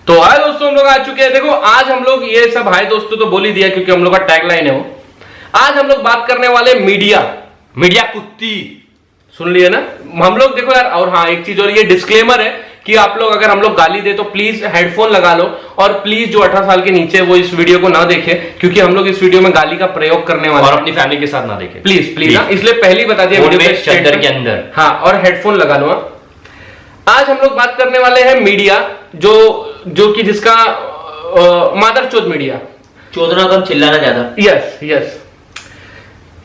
तो हाय दोस्तों, हम लोग आ चुके हैं। देखो आज हम लोग ये सब हाय दोस्तों तो बोल ही दिया क्योंकि हम लोग का टैगलाइन है वो। आज हम लोग बात करने वाले मीडिया कुत्ती, सुन लिए ना हम लोग। देखो यार, और हाँ एक चीज और, ये डिस्क्लेमर है कि आप लोग अगर हम लोग गाली दे तो प्लीज हेडफोन लगा लो, और प्लीज जो 18 साल के नीचे वो इस वीडियो को ना देखे क्योंकि हम लोग इस वीडियो में गाली का प्रयोग करने वाले और अपनी फैमिली के साथ ना देखे प्लीज प्लीज। इसलिए पहली बता दिया वीडियो के चद्दर के अंदर। हाँ, और हेडफोन लगा लो। आज हम लोग बात करने वाले हैं मीडिया जो कि जिसका मादरचोद मीडिया। चोदना कम, चिल्लाना ज्यादा। Yes yes.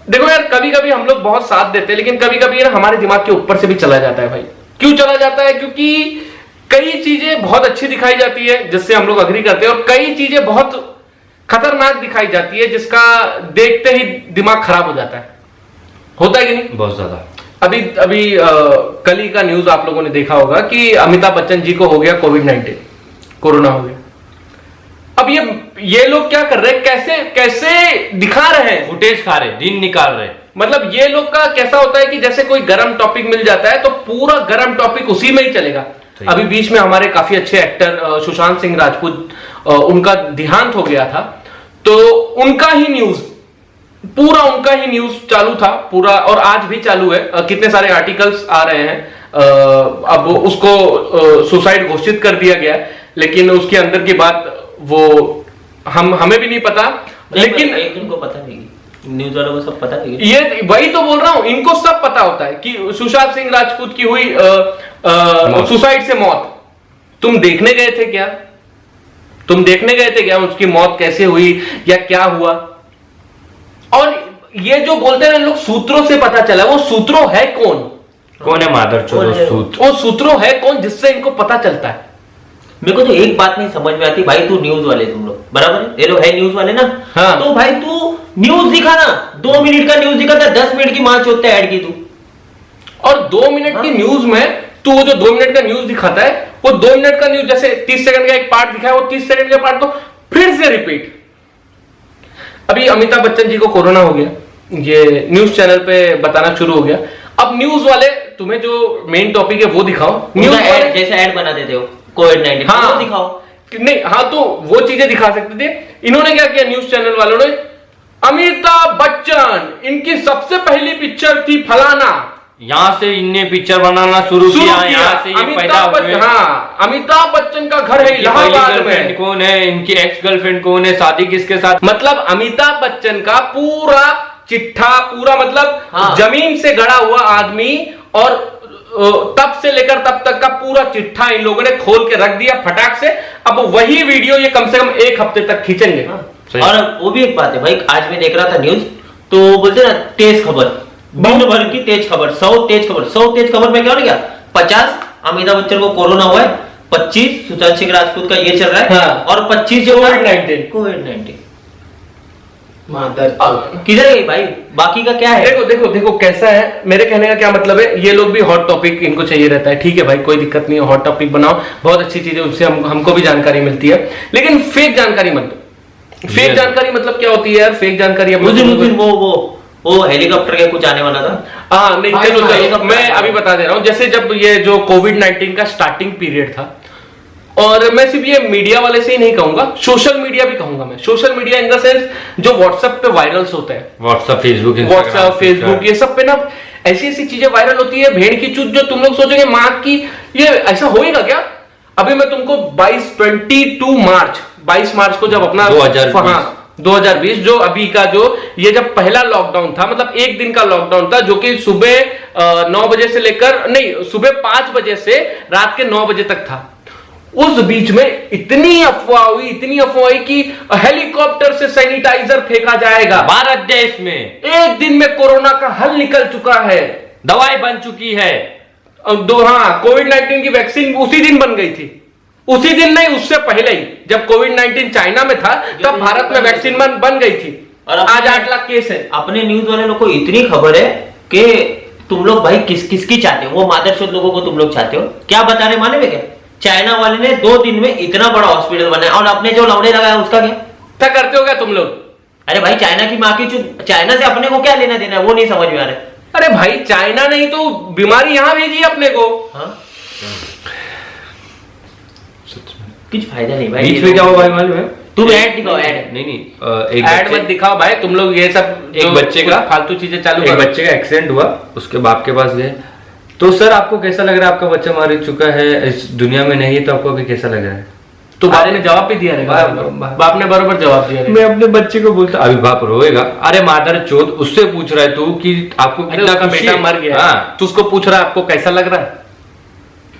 देखो यार, कभी कभी हम लोग बहुत साथ देते हैं लेकिन कभी कभी हमारे दिमाग के ऊपर से भी चला जाता है भाई। क्यों चला जाता है? क्योंकि कई चीजें बहुत अच्छी दिखाई जाती है जिससे हम लोग अग्री करते हैं, और कई चीजें बहुत खतरनाक दिखाई जाती है जिसका देखते ही दिमाग खराब हो जाता है। होता है कि नहीं? बहुत ज्यादा। अभी कल ही का न्यूज आप लोगों ने देखा होगा कि अमिताभ बच्चन जी को हो गया कोविड-19, कोरोना हो गया। अब ये लोग क्या कर रहे हैं, कैसे दिखा रहे हैं, फुटेज खा रहे, दिन निकाल रहे। मतलब ये लोग का कैसा होता है कि जैसे कोई गरम टॉपिक मिल जाता है तो पूरा गरम टॉपिक उसी में ही चलेगा। अभी बीच में हमारे काफी अच्छे एक्टर सुशांत सिंह राजपूत, उनका देहांत हो गया था, तो उनका ही न्यूज चालू था पूरा, और आज भी चालू है। कितने सारे आर्टिकल्स आ रहे हैं। अब उसको सुसाइड घोषित कर दिया गया, लेकिन उसके अंदर की बात वो हमें भी नहीं पता। लेकिन एक उनको पता नहीं, न्यूज वालों को सब पता नहीं। ये वही तो बोल रहा हूं, इनको सब पता होता है कि सुशांत सिंह राजपूत की हुई सुसाइड से मौत। तुम देखने गए थे क्या? उसकी मौत कैसे हुई या क्या हुआ? और ये जो बोलते हैं लोग सूत्रों से पता चला, वो सूत्रों है कौन है मादरचोद? वो सूत्रों है कौन जिससे इनको पता चलता है? मेरे को तो एक बात नहीं समझ में आती भाई, तू न्यूज वाले, तुम लोग बराबर है, ये लोग है न्यूज वाले ना। हाँ। तो भाई तू न्यूज दिखा ना, 2 मिनट का न्यूज दिखाता, 10 मिनट की मां चोदता है ऐड की तू। और 2 मिनट की न्यूज में तू वो जो 2 मिनट का न्यूज दिखाता है, वो 2 मिनट का न्यूज जैसे 30 सेकंड का एक पार्ट दिखाया, वो 30 सेकंड का पार्ट को फिर से रिपीट। अभी अमिताभ बच्चन जी को कोरोना हो गया, ये न्यूज चैनल पे बताना शुरू हो गया। अब न्यूज वाले तुम्हें जो मेन टॉपिक है वो दिखाओ, न्यूज वाले जैसे ऐड बना देते हो कोविड-19, हाँ तो दिखाओ। नहीं, हाँ तो वो चीजें दिखा सकते थे। इन्होंने क्या किया, न्यूज चैनल वालों ने, अमिताभ बच्चन इनकी सबसे पहली पिक्चर थी फलाना, यहाँ से इनने पिक्चर बनाना शुरू किया, यहाँ से ये पैदा हुए। हाँ, अमिताभ बच्चन का घर है इलाहाबाद में। कौन है इनकी एक्स गर्लफ्रेंड, कौन है, शादी किसके साथ? मतलब अमिताभ बच्चन का पूरा चिट्ठा, पूरा मतलब हाँ। जमीन से गड़ा हुआ आदमी, और तब से लेकर तब तक का पूरा चिट्ठा इन लोगों ने खोल के रख दिया फटाक से। अब वही वीडियो ये कम से कम 1 हफ्ते तक खींचेंगे। हाँ। और वो भी एक बात है भाई, आज मैं देख रहा था न्यूज, तो बोलते ना तेज खबर, दिन भर की तेज खबर, 100 तेज खबर में क्या हो गया, 50 अमिताभ बच्चन को कोरोना हुआ है, 25 सुशांत सिंह राजपूत का ये चल रहा है। हाँ। और 25 जो कोविड-19 किधर गई भाई, बाकी का क्या है? देखो कैसा है, मेरे कहने का क्या मतलब है, ये लोग भी हॉट टॉपिक इनको चाहिए रहता है। ठीक है भाई, कोई दिक्कत नहीं है, हॉट टॉपिक बनाओ, बहुत अच्छी चीज है, उससे हमको भी जानकारी मिलती है, लेकिन फेक जानकारी मत दो। फेक जानकारी मतलब क्या होती है यार? फेक जानकारी उस दिन वो हेलीकॉप्टर के कुछ आने वाला था। हाँ नहीं, चलो मैं अभी बता दे रहा हूँ। जैसे जब ये जो कोविड-19 का स्टार्टिंग पीरियड था, और मैं सिर्फ ये मीडिया वाले से ही नहीं कहूंगा, सोशल मीडिया भी कहूंगा मैं। Social media in the sense जो व्हाट्सएप पे वायरल्स होते हैं, व्हाट्सएप फेसबुक ये सब पे ना ऐसी चीजें वायरल होती है, भेड़ की चूत, जो तुम लोग सोचोगे मां की, ये ऐसा होएगा क्या? अभी मैं तुमको 22 मार्च को जब अपना 2020 जो अभी का जो ये जब पहला लॉकडाउन था, मतलब 1 दिन का लॉकडाउन था, जो कि सुबह 9 बजे से लेकर, नहीं, सुबह 5 बजे से रात के 9 बजे तक था। उस बीच में इतनी अफवाह हुई कि हेलीकॉप्टर से सैनिटाइजर फेंका जाएगा भारत देश में, 1 दिन में कोरोना का हल निकल चुका है, दवाई बन चुकी है। हाँ, कोविड-19 की वैक्सीन उसी दिन बन गई थी, उसी दिन नहीं, उससे पहले ही, जब कोविड-19 चाइना में था तब भारत में वैक्सीन बन गई थी, और आज 8 लाख केस है। अपने न्यूज वाले लोग को इतनी खबर है कि तुम लोग भाई किसकी चाहते हो, वो मादरचोद लोगों को तुम लोग चाहते हो क्या? बता रहे माने में क्या, चाइना वाले ने 2 दिन में इतना बड़ा हॉस्पिटल बनाया, और अपने जो लौड़े लगाया उसका क्या करते हो क्या तुम लोग? अरे भाई, चाइना की माँ की चूत, चाइना से अपने को क्या लेना देना है, वो नहीं समझ में आ रहा है। अरे भाई, चाइना नहीं तो बीमारी यहां भेजी अपने को। हाँ? कुछ फायदा नहीं भाई। बीच में क्या हुआ भाई मालूम है? तुम ऐड दिखाओ, ऐड। नहीं, ऐड मत दिखाओ भाई, तुम लोग ये सब एक बच्चे का फालतू चीजें चालू एक करो। बच्चे का एक्सीडेंट हुआ, उसके बाप के पास गए तो सर आपको कैसा लग रहा है? आपका बच्चा मार चुका है, इस दुनिया में नहीं है, तो आपको अभी कैसा लग रहा है? तो बाप ने जवाब भी दिया रहेगा, बाप ने बरोबर जवाब दिया मैं अपने बच्चे को बोलता, अभी बाप रोएगा, अरे मादर चोद, उससे पूछ रहा है तू कि आपको कितना उसका खुशी बेटा है? मर गया, हाँ, तू उसको पूछ रहा है आपको कैसा लग रहा है,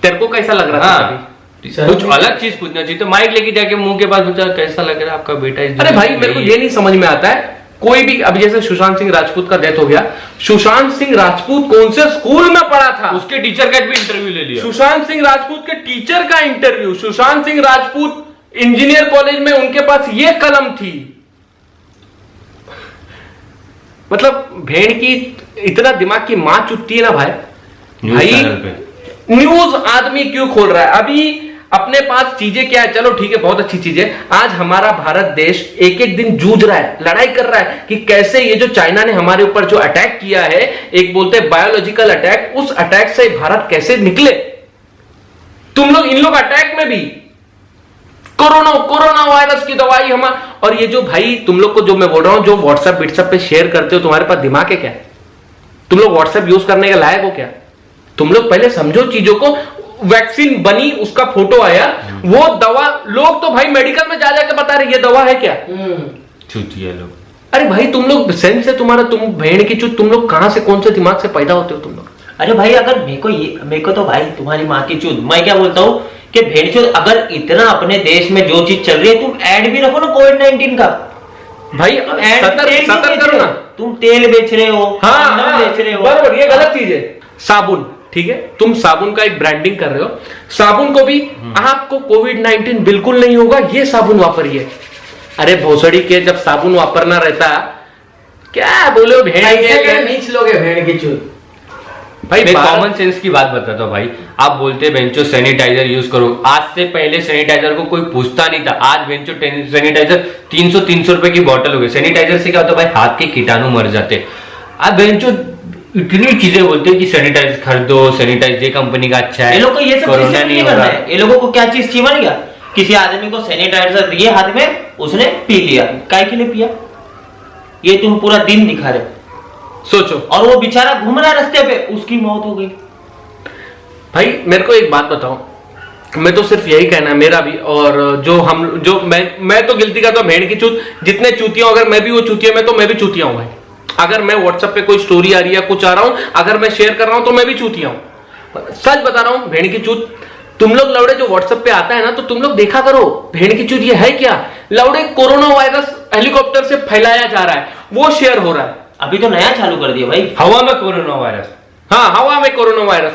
तेरे को कैसा लग रहा था हाँ, अभी? कुछ अलग चीज पूछना चाहिए। तो माइक लेके जाके मुंह के पास पूछा कैसा लग रहा है आपका बेटा इस अरे दुनिया भाई में मेरे को नहीं ये है। नहीं समझ में आता है, कोई भी अभी जैसे सुशांत सिंह राजपूत का डेथ हो गया, सुशांत सिंह राजपूत कौन से स्कूल में पढ़ा था? उसके टीचर का भी इंटरव्यू ले लिया। सुशांत सिंह राजपूत के टीचर का interview, Sushant Singh Rajput engineer college में उनके पास ये कलम थी। मतलब भेड़ की इतना दिमाग की मां चुटती है ना भाई। न्यूज़ भाई चैनल पे न्यूज आदमी क्यों खोल रहा है? अभी अपने पास चीजें क्या है, चलो ठीक है, बहुत अच्छी चीज है। आज हमारा भारत देश एक एक दिन जूझ रहा है, लड़ाई कर रहा है कि कैसे ये जो चाइना ने हमारे ऊपर जो अटैक किया है, एक बोलते हैं बायोलॉजिकल अटैक, उस अटैक से भारत कैसे निकले। तुम लोग इन लोग अटैक में भी कोरोना वायरस की दवाई हम, और ये जो भाई तुम लोग को जो मैं बोल रहा हूं, जो व्हाट्सएप पे शेयर करते हो, तुम्हारे पास दिमाग है क्या? तुम लोग व्हाट्सएप यूज करने के लायक हो क्या? तुम लोग पहले समझो चीजों को। वैक्सीन बनी, उसका फोटो आया, वो दवा, लोग तो भाई मेडिकल में जा जाकर बता रहे ये दवा है क्या। चूतिया लोग। अरे भाई तुम लोग सेंस है तुम्हारा, तुम भेड़ की चूत, तुम लोग कहां से कौन से दिमाग से पैदा होते हो तुम लोग? अरे भाई अगर मेरे को तो भाई तुम्हारी माँ की चूत, मैं क्या बोलता हूँ कि भेड़चोद, अगर इतना अपने देश में जो चीज चल रही है, तुम ऐड भी रखो ना कोविड-19 का भाई तुम ऐड सतर्क करो ना। तुम तेल बेच रहे हो, हाँ, अन्न बेच रहे हो, बराबर, ये गलत चीज है। साबुन, ठीक है, तुम साबुन का एक ब्रांडिंग कर रहे हो, साबुन को भी आपको कोविड-19 बिल्कुल नहीं होगा, ये साबुन वापरिए। अरे भोसड़ी के, जब साबुन वापरना रहता, क्या बोलो भेड़ के नीच लोग है भेड़ की चूत। भाई मैं कॉमन सेंस की बात बताता हूँ भाई। आप बोलते बेंचो सैनिटाइजर यूज करो, आज से पहले सैनिटाइजर को कोई पूछता नहीं था, आज बेंचो सैनिटाइजर 300 रुपए की बोतल हो गई। सैनिटाइजर से क्या होता है भाई, हाथ के कीटाणु मर जाते। आज बेंचो इतनी चीजें बोलते हैं कि सैनिटाइजर खरीदो, सैनिटाइजर ये कंपनी का अच्छा है, ये लोग को ये सब कोरोना चीजें नहीं नहीं हो करना रहा। है। ये लोगों को क्या चीज चाहिए मालूम क्या? किसी आदमी को सैनिटाइजर दिए हाथ में, उसने पी लिया, काय के लिए पिया? ये तुम पूरा दिन दिखा रहे हो। सोचो, और वो बेचारा घूम रहा है रास्ते पे, उसकी मौत हो गई। भाई मेरे को एक बात बताओ, मैं तो सिर्फ यही कहना है मेरा भी, और जो मैं तो गिनती करता हूं भेड़ की चूत, जितने चूतिया, अगर मैं भी वो चूतिया में, तो मैं भी चूतिया हूं भाई। अगर मैं व्हाट्सएप पे कोई स्टोरी आ रही है, कुछ आ रहा हूं, अगर मैं शेयर कर रहा हूं, तो मैं भी चूतिया हूं। सच बता रहा हूं, भेड़ की चूत। तुम लोग लौड़े जो व्हाट्सएप पे आता है ना, तो तुम लोग देखा करो भेड़ की चूत ये है क्या। लौड़े कोरोना वायरस हेलीकॉप्टर से फैलाया जा रहा है, वो शेयर हो रहा है। अभी तो नया चालू कर दिया भाई, हवा में कोरोना वायरस। हाँ, हवा में कोरोना वायरस।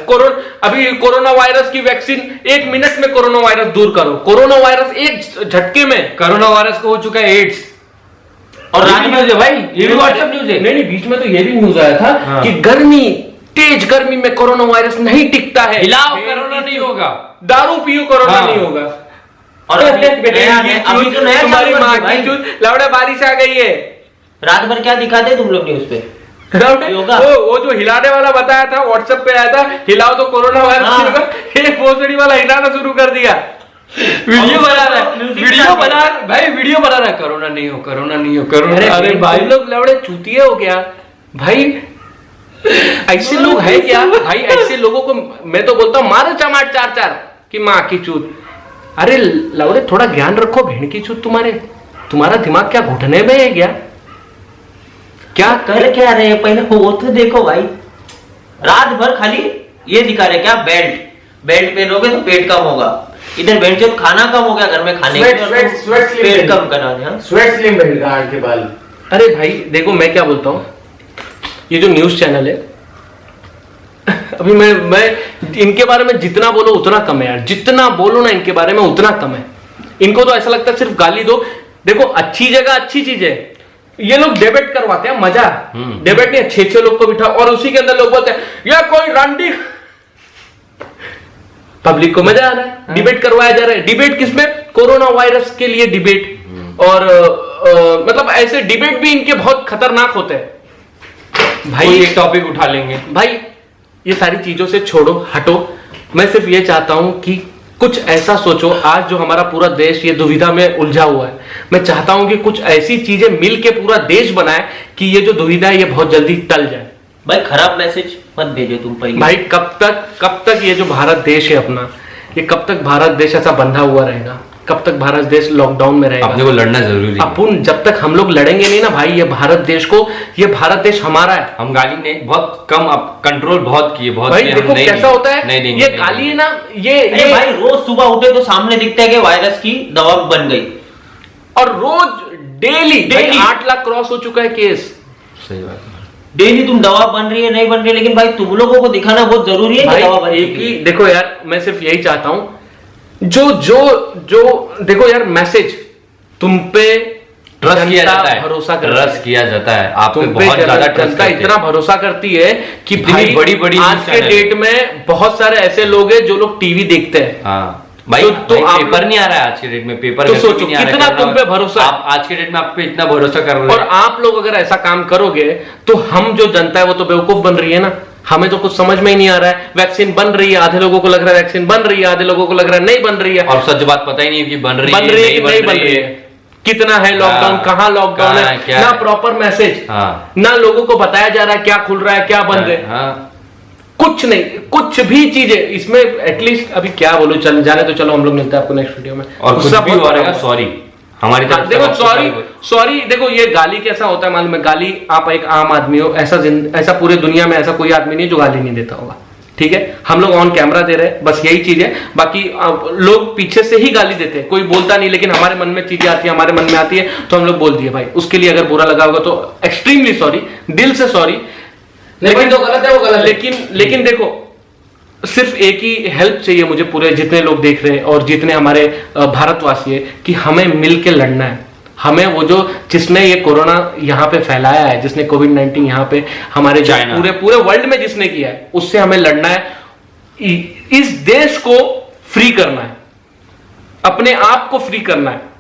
अभी कोरोना वायरस की वैक्सीन 1 मिनट में कोरोना वायरस दूर करो। कोरोना वायरस एक झटके में, कोरोना वायरस को हो चुका है एड्स। और ये रात भी में न्यूज़ है भाई, ये भी व्हाट्सएप न्यूज़ है। नहीं, बीच में तो ये भी न्यूज आया था हाँ। कि तेज गर्मी में कोरोना वायरस नहीं टिकता है। हिलाओ कोरोना नहीं होगा, दारू पियो कोरोना हाँ। नहीं होगा। और अभी तो नया तुम्हारी चालू कर माँ दिया भाई। की चूत, लौड़ा बारिश आ गई है। रात भर क्या दिखाते हैं तुम लोग न्यूज पे? लौड़े, योगा। वो जो हिलाने वाला बताया था, व्हाट्सएप पे आया था, हिलाओ तो कोरोना वायरस हाँ। नहीं होगा। ये भोसड़ी वाला हिलाना शुरू कर दिया। वीडियो बना रहा है, म्यूजिक वीडियो स्टार्ट बना भाई, वीडियो बना रहा है, कोरोना नहीं हो, कोरोना नहीं हो, कोरोना। अरे भाई लोग लौड़े चूतिए हो गया भाई। ऐसे लोग है क्या भाई? ऐसे लोगों को मैं तो बोलता हूं मारो चमाट 4 कि माँ की चूत। अरे लौड़े थोड़ा ज्ञान रखो, भेड़ की चूत। तुम्हारा दिमाग क्या घुटने में है क्या? क्या कर क्या रहे हैं पहले वो तो देखो भाई। रात भर खाली ये दिखा रहे क्या, बेल्ट पहनोगे तो पेट कम होगा। इधर बेल्ट जब खाना कम हो गया घर में खाने स्वेट पेट कम करा दे। स्वेट स्लिम बेल्ट गार्ड के बाल। अरे भाई देखो, मैं क्या बोलता हूं, ये जो न्यूज चैनल है, अभी मैं इनके बारे में जितना बोलो उतना कम है यार। जितना बोलो ना इनके बारे में उतना कम है। इनको तो ऐसा लगता है सिर्फ गाली दो। देखो, अच्छी जगह अच्छी चीज है, ये लोग डिबेट करवाते हैं, मजा। डिबेट नहीं, 6 लोग को बिठा और उसी के अंदर लोग बोलते हैं या कोई रंडी। पब्लिक को मजा आ रहा है, डिबेट करवाया जा रहा है। डिबेट किसमें? कोरोना वायरस के लिए डिबेट। और मतलब ऐसे डिबेट भी इनके बहुत खतरनाक होते हैं भाई। एक टॉपिक उठा लेंगे भाई। ये सारी चीजों से छोड़ो, हटो। मैं सिर्फ ये चाहता हूं कि कुछ ऐसा सोचो, आज जो हमारा पूरा देश ये दुविधा में उलझा हुआ है, मैं चाहता हूं कि कुछ ऐसी चीजें मिल के पूरा देश बनाए कि ये जो दुविधा है ये बहुत जल्दी टल जाए। भाई खराब मैसेज मत भेजो तुम पहले। भाई कब तक ये जो भारत देश है अपना, ये कब तक भारत देश ऐसा बंधा हुआ रहेगा, कब तक भारत देश लॉकडाउन में रहेगा? अपने को लड़ना जरूरी है। अपन जब तक हम लोग लड़ेंगे नहीं ना भाई, ये भारत देश हमारा है। हम गाली ने बहुत कम कंट्रोल बहुत किए, बहुत भाई किए, देखो हम नहीं कैसा होता है, नहीं देंगे, ये नहीं गाली है देंगे। ना, ये भाई रोज सुबह उठे तो सामने दिखता है कि वायरस की दवा बन गई, और रोज डेली 8 लाख क्रॉस हो चुका है केस। सही बात है। डेली तुम दवा बन रही है नहीं बन रही है, लेकिन भाई तुम लोगों को दिखाना बहुत जरूरी है कि भाई दवा बन एक ही देखो यार, मैं सिर्फ यही चाहता हूं, जो देखो यार, मैसेज तुम पे ट्रस्ट किया जनता जाता है, भरोसा करती ट्रस्ट है। किया जाता है, आप पे तुम पे बहुत ज्यादा ट्रस्ट जनता करते इतना हैं। भरोसा करती है कि इतनी भाई बड़ी-बड़ी आज न्यूज़ के चैनल। डेट में बहुत सारे ऐसे लोग हैं जो लोग टीवी देखते हैं। हाँ भाई, तो भाई आप पेपर लोग- नहीं आ रहा है आज के डेट में, पेपर तो घर पे भी सोचो, नहीं आ रहा है, कितना करना- तुम पे भरोसा है। आप आज के डेट में आप पे इतना भरोसा कर रहे और हैं। आप लोग अगर ऐसा काम करोगे तो हम जो जनता है वो तो बेवकूफ बन रही है ना। हमें तो कुछ समझ में ही नहीं आ रहा है। वैक्सीन बन रही है, आधे लोगों को लग रहा है वैक्सीन बन रही है, आधे लोगों को लग रहा है नहीं बन रही है। और सच बात पता ही नहीं है कि बन रही है कि नहीं बन रही है, कितना है लॉकडाउन, हाँ, कहाँ लॉकडाउन कहाँ है, क्या ना है। प्रॉपर मैसेज, हाँ ना लोगों को बताया जा रहा है क्या खुल रहा है क्या बंद है, हाँ कुछ नहीं, कुछ भी चीजें इसमें। एटलीस्ट अभी क्या बोलूं, चल जाने तो चलो, हम लोग मिलते हैं आपको नेक्स्ट वीडियो में। और कुछ गुस्सा भी बहुत हो बड़ा रहेगा, हुआ है। सॉरी हमारी तरफ से देखो आपको सॉरी देखो, ये गाली कैसा होता है मालूम है? गाली, आप एक आम आदमी हो, ऐसा पूरे दुनिया में ऐसा कोई आदमी नहीं जो गाली नहीं देता होगा, ठीक है? हम लोग ऑन कैमरा दे रहे हैं, बस यही चीज है। बाकी लोग पीछे से ही गाली देते हैं, कोई बोलता नहीं, लेकिन हमारे मन में चीजें आती है, हमारे मन में आती है तो हम लोग बोल दिए भाई। उसके लिए अगर बुरा लगा होगा तो एक्सट्रीमली सॉरी, दिल से सॉरी। लेकिन जो गलत है वो गलत है। लेकिन देखो, सिर्फ एक ही हेल्प चाहिए मुझे, पूरे जितने लोग देख रहे हैं और जितने हमारे भारतवासी है, कि हमें मिल के लड़ना है। हमें वो जो जिसने ये कोरोना यहाँ पे फैलाया है, जिसने कोविड-19 यहाँ पे हमारे चाइना, पूरे वर्ल्ड में जिसने किया है, उससे हमें लड़ना है। इस देश को फ्री करना है, अपने आप को फ्री करना है।